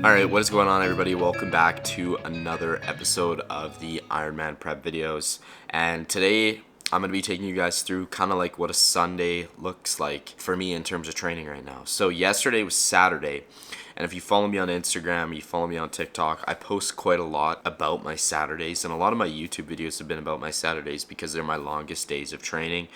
Alright, what is going on, everybody? Welcome back to another episode of the Ironman prep videos. And today I'm going to be taking you guys through kind of like what a Sunday looks like for me in terms of training right now. So yesterday was Saturday, and if you follow me on Instagram, you follow me on TikTok, I post quite a lot about my Saturdays, and a lot of my YouTube videos have been about my Saturdays because they're my longest days of training.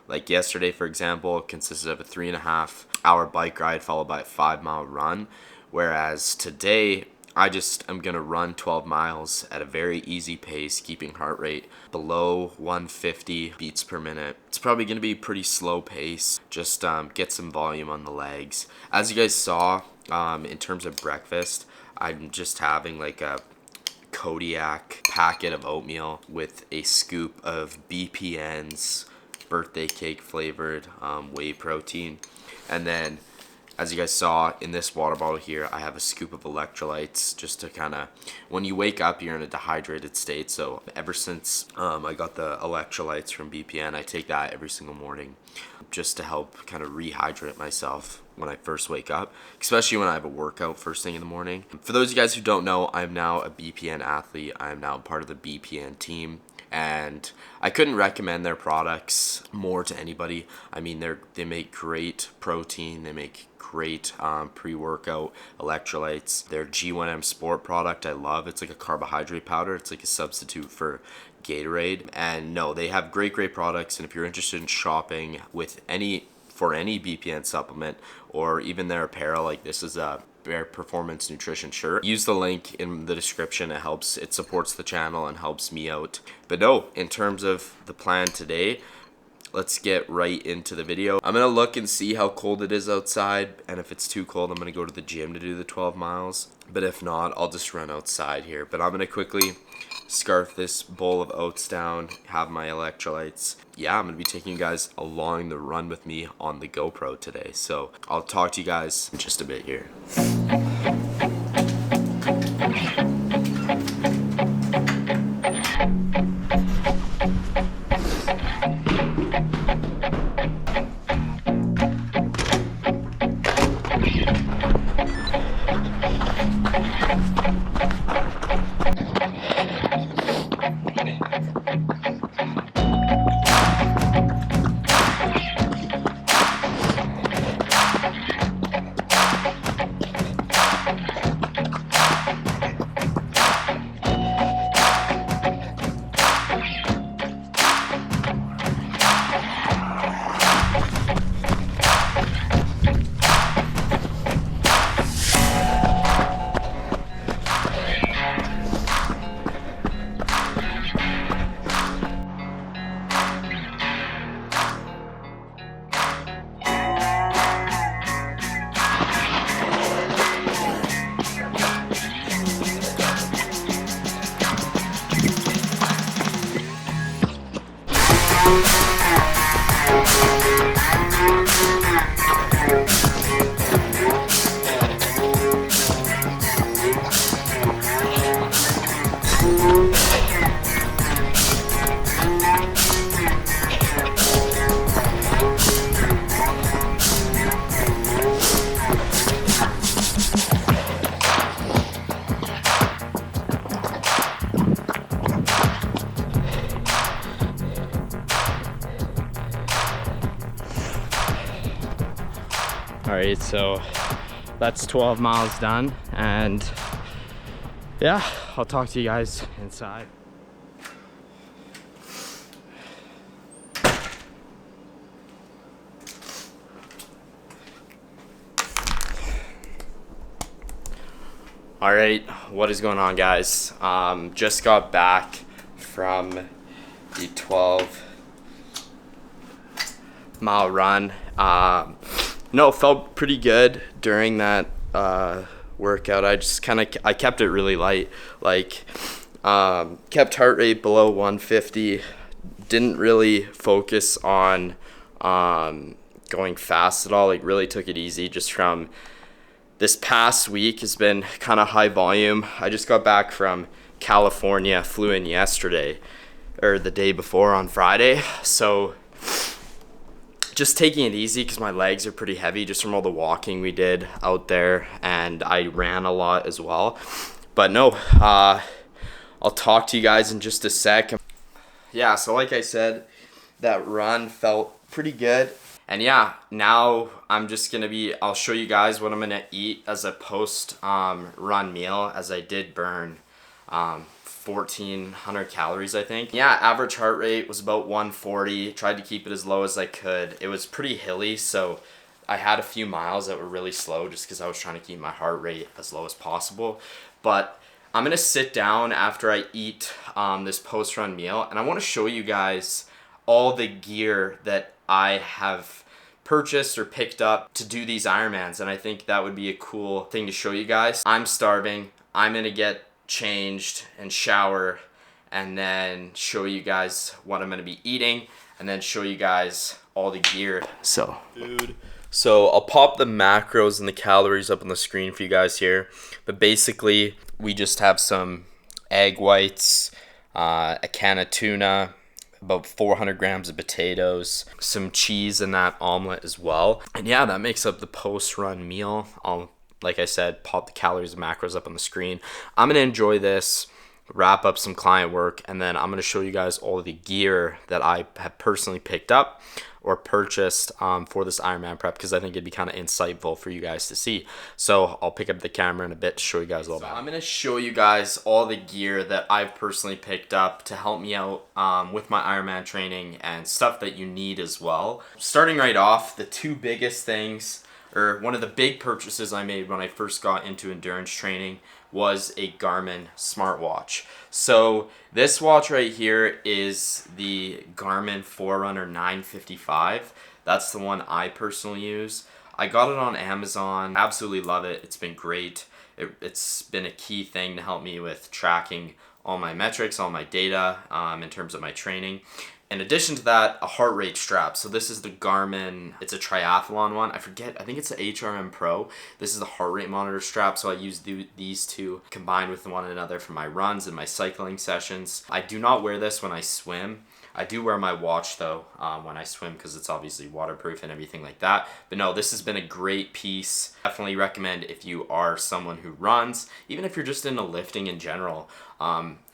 Like yesterday, for example, consisted of a 3.5 hour bike ride followed by a 5-mile run. Whereas today, I just am going to run 12 miles at a very easy pace, keeping heart rate below 150 beats per minute. It's probably going to be a pretty slow pace, just get some volume on the legs. As you guys saw, in terms of breakfast, I'm just having like a Kodiak packet of oatmeal with a scoop of BPN's birthday cake flavored whey protein. And then, as you guys saw in this water bottle here, I have a scoop of electrolytes just to kind of, when you wake up, you're in a dehydrated state. So ever since I got the electrolytes from BPN, I take that every single morning just to help kind of rehydrate myself when I first wake up, especially when I have a workout first thing in the morning. For those of you guys who don't know, I'm now a BPN athlete. I'm now part of the BPN team. And I couldn't recommend their products more to anybody. I mean, they make great protein. They make great pre-workout electrolytes. Their G1M Sport product I love. It's like a carbohydrate powder. It's like a substitute for Gatorade. And no, they have great products. And if you're interested in shopping with any BPN supplement or even their apparel, like this is a Bare Performance Nutrition shirt, use the link in the description. It supports the channel and helps me out. But no, in terms of the plan today, let's get right into the video. I'm gonna look and see how cold it is outside, and if it's too cold, I'm gonna go to the gym to do the 12 miles. But if not, I'll just run outside here. But I'm gonna quickly scarf this bowl of oats down, have my electrolytes. Yeah, I'm gonna be taking you guys along the run with me on the GoPro today. So I'll talk to you guys in just a bit here. Alright, so that's 12 miles done, and yeah, I'll talk to you guys inside. Alright, what is going on, guys? Just got back from the 12-mile run. No, felt pretty good during that workout. I kept it really light, like kept heart rate below 150. Didn't really focus on going fast at all. Like really took it easy. Just from this past week has been kind of high volume. I just got back from California, flew in yesterday or the day before on Friday. So just taking it easy because my legs are pretty heavy just from all the walking we did out there, and I ran a lot as well. But no, I'll talk to you guys in just a sec. Yeah, so like I said, that run felt pretty good. And yeah, now I'm just gonna I'll show you guys what I'm gonna eat as a post run meal, as I did burn 1,400 calories, I think. Yeah, average heart rate was about 140. Tried to keep it as low as I could. It was pretty hilly, so I had a few miles that were really slow just because I was trying to keep my heart rate as low as possible. But I'm gonna sit down after I eat this post-run meal, and I want to show you guys all the gear that I have purchased or picked up to do these Ironmans, and I think that would be a cool thing to show you guys. I'm starving. I'm gonna get changed and shower, and then show you guys what I'm gonna be eating, and then show you guys all the gear. So, food. So I'll pop the macros and the calories up on the screen for you guys here. But basically, we just have some egg whites, a can of tuna, about 400 grams of potatoes, some cheese in that omelet as well. And yeah, that makes up the post-run meal. I'll, like I said, pop the calories and macros up on the screen. I'm going to enjoy this, wrap up some client work, and then I'm going to show you guys all of the gear that I have personally picked up or purchased for this Ironman prep, because I think it'd be kind of insightful for you guys to see. So I'll pick up the camera in a bit to show you guys a little bit. I'm going to show you guys all the gear that I've personally picked up to help me out with my Ironman training, and stuff that you need as well. Starting right off, the two biggest things, or one of the big purchases I made when I first got into endurance training, was a Garmin smartwatch. So this watch right here is the Garmin Forerunner 955. That's the one I personally use. I got it on Amazon. Absolutely love it. It's been great. It's been a key thing to help me with tracking all my metrics, all my data in terms of my training. In addition to that, a heart rate strap. So this is the Garmin, it's a triathlon one. I think it's the HRM Pro. This is the heart rate monitor strap. So I use these two combined with one another for my runs and my cycling sessions. I do not wear this when I swim. I do wear my watch though when I swim, because it's obviously waterproof and everything like that. But no, this has been a great piece. Definitely recommend if you are someone who runs, even if you're just into lifting in general.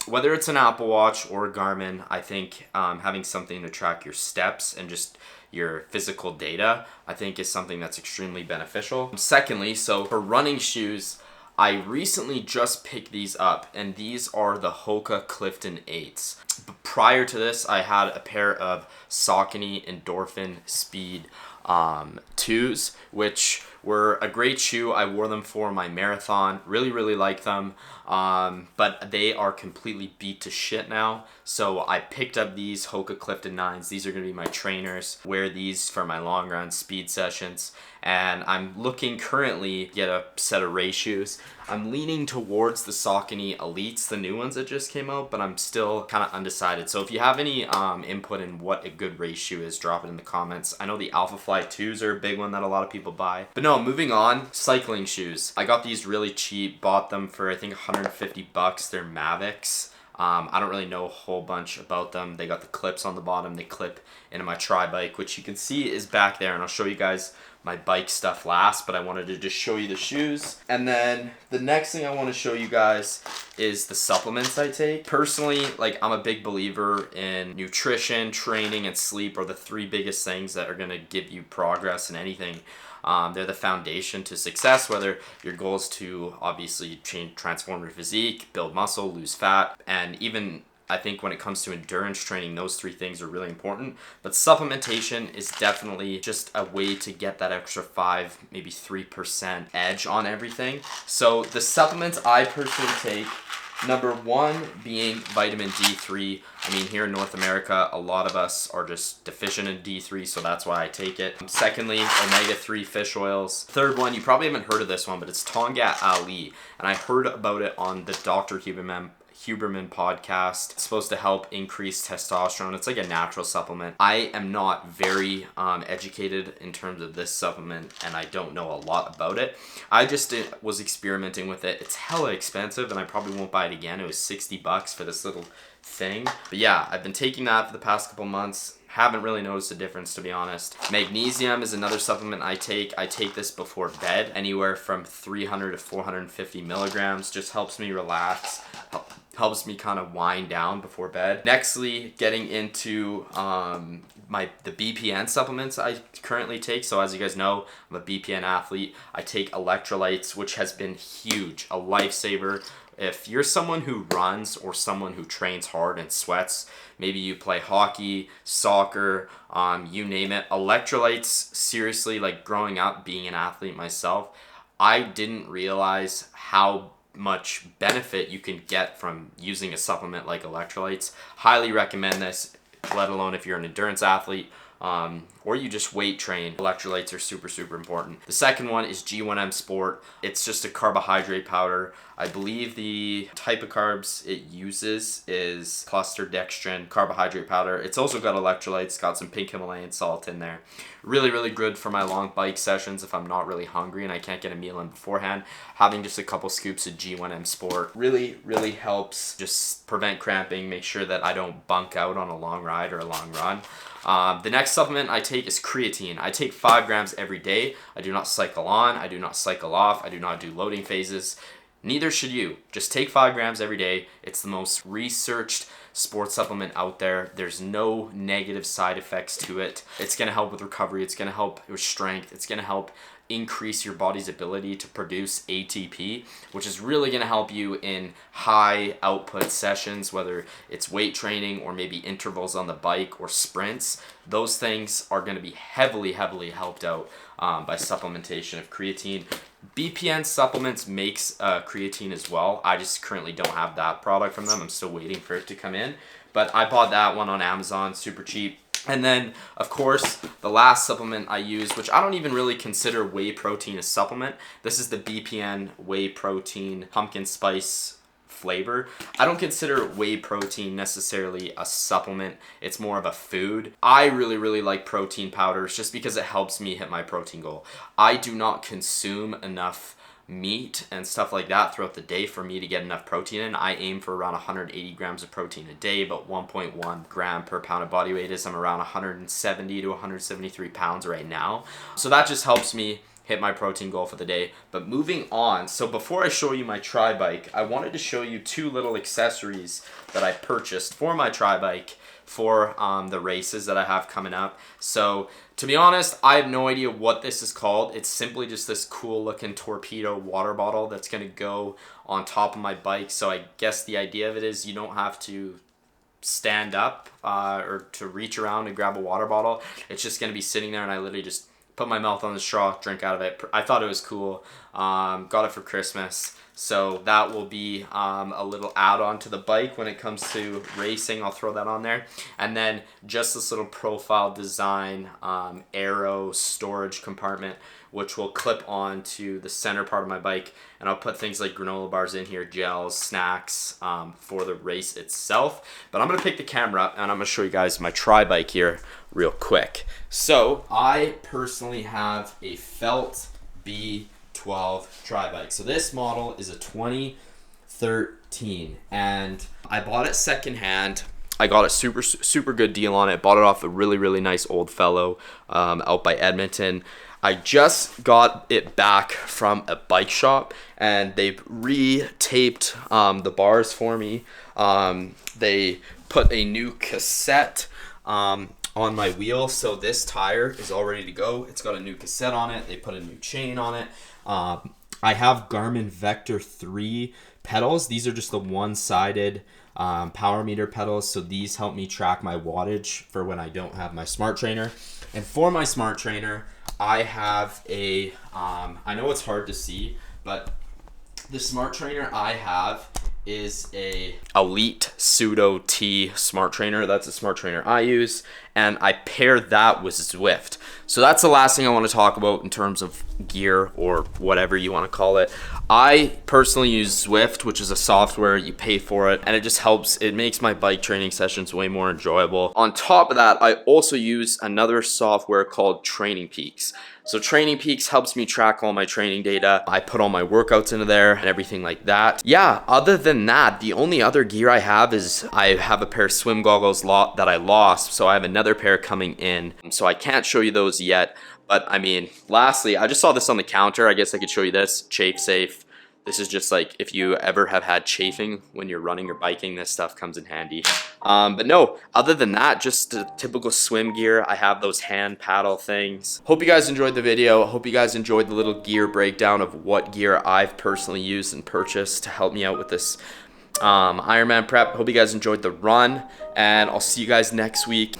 Whether it's an Apple Watch or Garmin, I think having something to track your steps and just your physical data, I think is something that's extremely beneficial. Secondly, so for running shoes, I recently just picked these up, and these are the Hoka Clifton 8s. But prior to this, I had a pair of Saucony Endorphin Speed 2s, which were a great shoe. I wore them for my marathon. Really like them. But they are completely beat to shit now. So I picked up these Hoka Clifton 9s. These are going to be my trainers. Wear these for my long run speed sessions. And I'm looking currently to get a set of race shoes. I'm leaning towards the Saucony Elites, the new ones that just came out, but I'm still kind of undecided. So if you have any input in what a good race shoe is, drop it in the comments. I know the Alphafly 2s are a big one that a lot of people buy. But no, moving on, cycling shoes. I got these really cheap, bought them for I think 150 bucks. They're Mavics. I don't really know a whole bunch about them. They got the clips on the bottom. They clip into my tri-bike, which you can see is back there, and I'll show you guys my bike stuff last, but I wanted to just show you the shoes. And then the next thing I want to show you guys is the supplements I take. Personally, like, I'm a big believer in nutrition, training, and sleep are the three biggest things that are going to give you progress in anything. They're the foundation to success, whether your goal is to obviously transform your physique, build muscle, lose fat, and even I think when it comes to endurance training, those three things are really important. But supplementation is definitely just a way to get that extra 5, maybe 3% edge on everything. So the supplements I personally take, number one being vitamin D3. I mean, here in North America, a lot of us are just deficient in D3, so that's why I take it. Secondly, omega-3 fish oils. Third one, you probably haven't heard of this one, but it's Tonga Ali, and I heard about it on the Dr. Huberman podcast. It's supposed to help increase testosterone. It's like a natural supplement. I am not very educated in terms of this supplement, and I don't know a lot about it. I just was experimenting with it. It's hella expensive, and I probably won't buy it again. It was 60 bucks for this little thing. But yeah, I've been taking that for the past couple months. Haven't really noticed a difference, to be honest. Magnesium is another supplement I take. I take this before bed, anywhere from 300 to 450 milligrams. Just helps me relax, helps me kind of wind down before bed. Nextly, getting into the BPN supplements I currently take. So as you guys know, I'm a BPN athlete. I take electrolytes, which has been huge, a lifesaver. If you're someone who runs or someone who trains hard and sweats, maybe you play hockey, soccer, you name it, electrolytes, seriously, like growing up, being an athlete myself, I didn't realize how much benefit you can get from using a supplement like electrolytes. Highly recommend this, let alone if you're an endurance athlete or you just weight train. Electrolytes are super, super important. The second one is G1M Sport. It's just a carbohydrate powder. I believe the type of carbs it uses is cluster dextrin carbohydrate powder. It's also got electrolytes, got some pink Himalayan salt in there. Really, really good for my long bike sessions if I'm not really hungry and I can't get a meal in beforehand. Having just a couple scoops of G1M Sport really, really helps just prevent cramping, make sure that I don't bunk out on a long ride or a long run. The next supplement I take is creatine. I take 5 grams every day. I do not cycle on. I do not cycle off. I do not do loading phases. Neither should you. Just take 5 grams every day. It's the most researched sports supplement out there. There's no negative side effects to it. It's going to help with recovery. It's going to help with strength. It's going to help increase your body's ability to produce ATP, which is really going to help you in high output sessions, whether it's weight training or maybe intervals on the bike or sprints. Those things are going to be heavily, heavily helped out by supplementation of creatine. BPN supplements makes creatine as well. I just currently don't have that product from them. I'm still waiting for it to come in, but I bought that one on Amazon, super cheap. And then, of course, the last supplement I use, which I don't even really consider whey protein a supplement. This is the BPN whey protein pumpkin spice flavor. I don't consider whey protein necessarily a supplement. It's more of a food. I really, really like protein powders just because it helps me hit my protein goal. I do not consume enough meat and stuff like that throughout the day for me to get enough protein in. I aim for around 180 grams of protein a day, but 1.1 gram per pound of body weight is I'm around 170 to 173 pounds right now. So that just helps me hit my protein goal for the day. But moving on, so before I show you my tri-bike, I wanted to show you 2 little accessories that I purchased for my tri-bike for the races that I have coming up. So to be honest, I have no idea what this is called. It's simply just this cool looking torpedo water bottle that's gonna go on top of my bike. So I guess the idea of it is you don't have to stand up or to reach around and grab a water bottle. It's just gonna be sitting there and I literally just put my mouth on the straw, drink out of it. I thought it was cool. Got it for Christmas. So that will be a little add-on to the bike when it comes to racing. I'll throw that on there. And then just this little profile design aero storage compartment, which will clip on to the center part of my bike. And I'll put things like granola bars in here, gels, snacks for the race itself. But I'm going to pick the camera up and I'm going to show you guys my tri-bike here real quick. So I personally have a Felt B12 tri-bike. So this model is a 2013 and I bought it secondhand. I got a super good deal on it. Bought it off a really, really nice old fellow out by Edmonton. I just got it back from a bike shop and they re-taped the bars for me. They put a new cassette on my wheel, so this tire is all ready to go. It's got a new cassette on it. They put a new chain on it. I have Garmin Vector 3 pedals. These are just the one-sided power meter pedals, so these help me track my wattage for when I don't have my smart trainer. And for my smart trainer, I have a, I know it's hard to see, but the smart trainer I have is a Elite Pseudo T smart trainer. That's a smart trainer I use, and I pair that with Zwift. So that's the last thing I want to talk about in terms of gear or whatever you want to call it. I personally use Zwift, which is a software, you pay for it, and it just helps. It makes my bike training sessions way more enjoyable. On top of that, I also use another software called Training Peaks. So Training Peaks helps me track all my training data. I put all my workouts into there and everything like that. Yeah, other than that, the only other gear I have is I have a pair of swim goggles that I lost, so I have another pair coming in. So I can't show you those yet, but I mean, lastly, I just saw this on the counter. I guess I could show you this, Chafe Safe. This is just like if you ever have had chafing when you're running or biking, this stuff comes in handy. But no, other than that, just the typical swim gear. I have those hand paddle things. Hope you guys enjoyed the video. Hope you guys enjoyed the little gear breakdown of what gear I've personally used and purchased to help me out with this Ironman prep. Hope you guys enjoyed the run, and I'll see you guys next week.